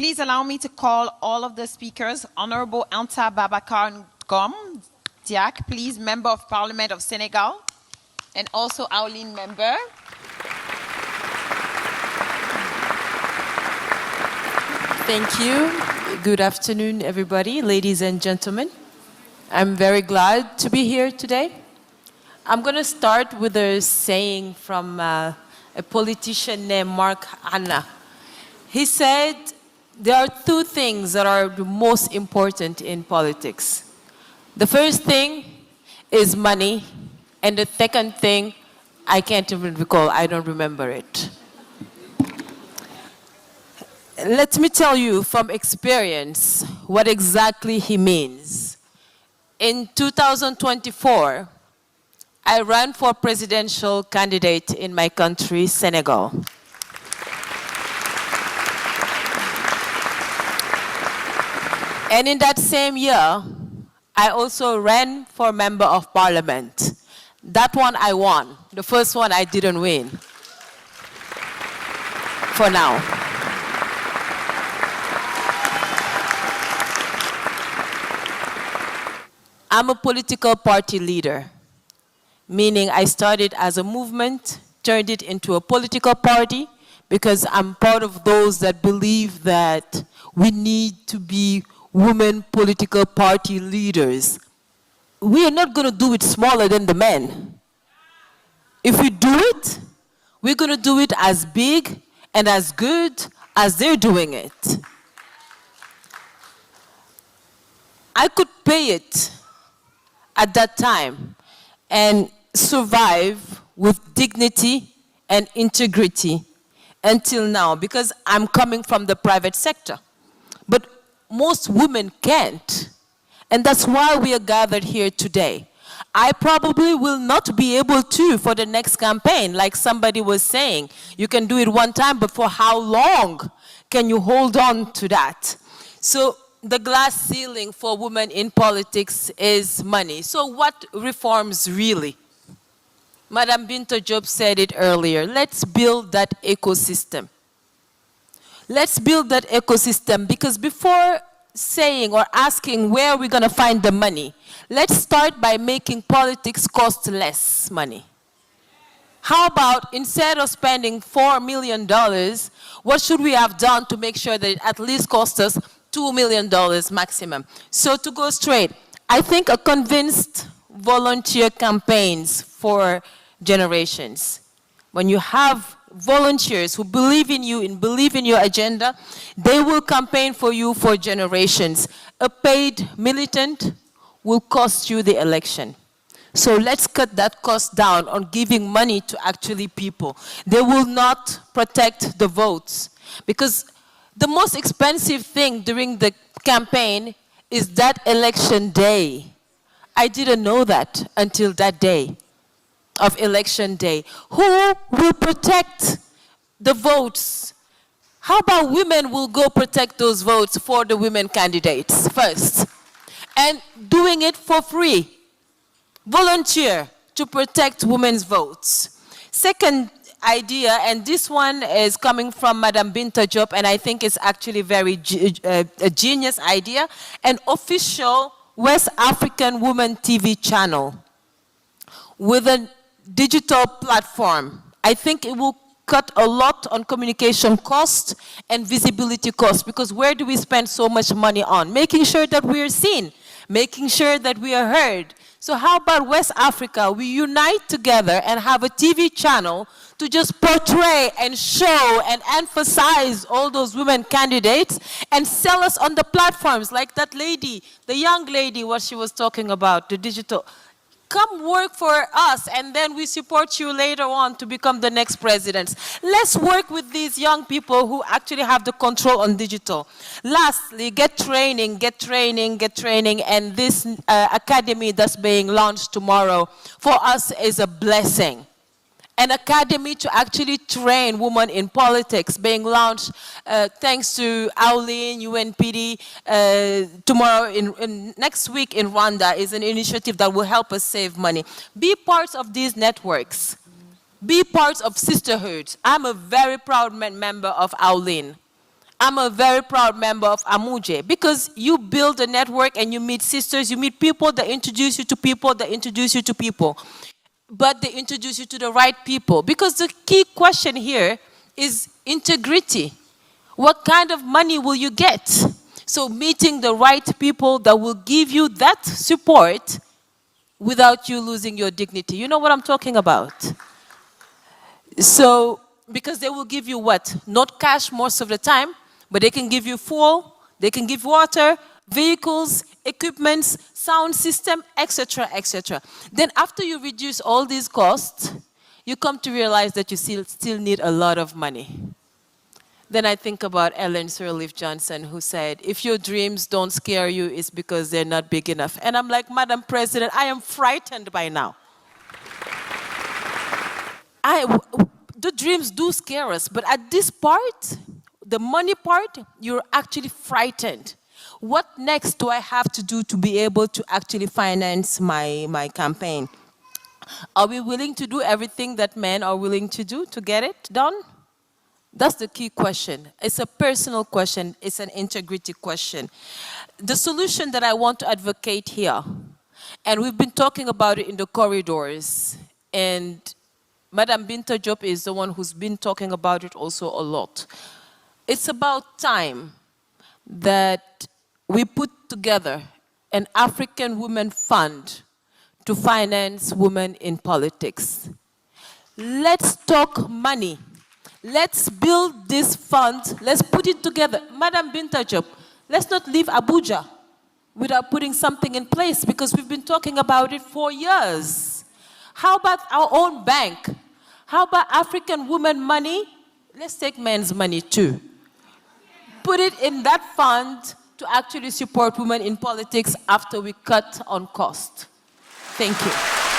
Please allow me to call all of the speakers. Honorable Anta Babacar Ngom, Diak, please, Member of Parliament of Senegal, and also Aoline member. Thank you. Good afternoon, everybody, ladies and gentlemen. I'm very glad to be here today. I'm going to start with a saying from a politician named Mark Anna. He said, there are two things that are the most important in politics. The first thing is money, and the second thing, I can't even recall, I don't remember it. Let me tell you from experience what exactly he means. In 2024, I ran for presidential candidate in my country, Senegal. And in that same year, I also ran for member of parliament. That one I won. The first one I didn't win. For now. I'm a political party leader, meaning I started as a movement, turned it into a political party, because I'm part of those that believe that we need to be women political party leaders. We are not going to do it smaller than the men. If we do it, we're going to do it as big and as good as they're doing it. I could pay it at that time and survive with dignity and integrity until now, because I'm coming from the private sector. But most women can't. And that's why we are gathered here today. I probably will not be able to for the next campaign, like somebody was saying. You can do it one time, but for how long can you hold on to that? So the glass ceiling for women in politics is money. So what reforms really? Madam Binta Job said it earlier. Let's build that ecosystem. Let's build that ecosystem, because before saying or asking where we're going to find the money, let's start by making politics cost less money. How about instead of spending $4 million, what should we have done to make sure that it at least costs us $2 million maximum? So to go straight, I think a convinced volunteer campaigns for generations. When you have volunteers who believe in you and believe in your agenda, they will campaign for you for generations. A paid militant will cost you the election. So let's cut that cost down on giving money to actually people. They will not protect the votes, because the most expensive thing during the campaign is that election day. I didn't know that until that day of election day. Who will protect the votes? How about women will go protect those votes for the women candidates first? And doing it for free. Volunteer to protect women's votes. Second idea, and this one is coming from Madam Binta Job, and I think it's actually a genius idea, an official West African woman TV channel with a digital platform. I think it will cut a lot on communication cost and visibility cost, because where do we spend so much money on? Making sure that we are seen, making sure that we are heard. So how about West Africa, we unite together and have a TV channel to just portray and show and emphasize all those women candidates and sell us on the platforms, like that lady, the young lady, what she was talking about, the digital. Come work for us, and then we support you later on to become the next presidents. Let's work with these young people who actually have the control on digital. Lastly, get training, and this academy that's being launched tomorrow for us is a blessing. An academy to actually train women in politics being launched thanks to Aoline, UNPD. Tomorrow, next week in Rwanda is an initiative that will help us save money. Be part of these networks. Be part of sisterhoods. I'm a very proud member of Aoline. I'm a very proud member of Abuja because you build a network and you meet sisters, you meet people that introduce you to people that introduce you to people. But they introduce you to the right people. Because the key question here is integrity. What kind of money will you get? So meeting the right people that will give you that support without you losing your dignity. You know what I'm talking about? So, because they will give you what? Not cash most of the time, but they can give you fuel, they can give water, vehicles, equipments, sound system, etc., etc. Then after you reduce all these costs, you come to realize that you still need a lot of money. Then I think about Ellen Sirleaf Johnson, who said, if your dreams don't scare you, it's because they're not big enough. And I'm like, Madam President, I am frightened by now. The dreams do scare us, but at this part, the money part, you're actually frightened. What next do I have to do to be able to actually finance my campaign? Are we willing to do everything that men are willing to do to get it done? That's the key question. It's a personal question. It's an integrity question. The solution that I want to advocate here, and we've been talking about it in the corridors, and Madam Binta Diop is the one who's been talking about it also a lot. It's about time that we put together an African Women Fund to finance women in politics. Let's talk money. Let's build this fund. Let's put it together. Madam Binta Diop, let's not leave Abuja without putting something in place because we've been talking about it for years. How about our own bank? How about African women money? Let's take men's money too. Put it in that fund to actually support women in politics after we cut on cost. Thank you.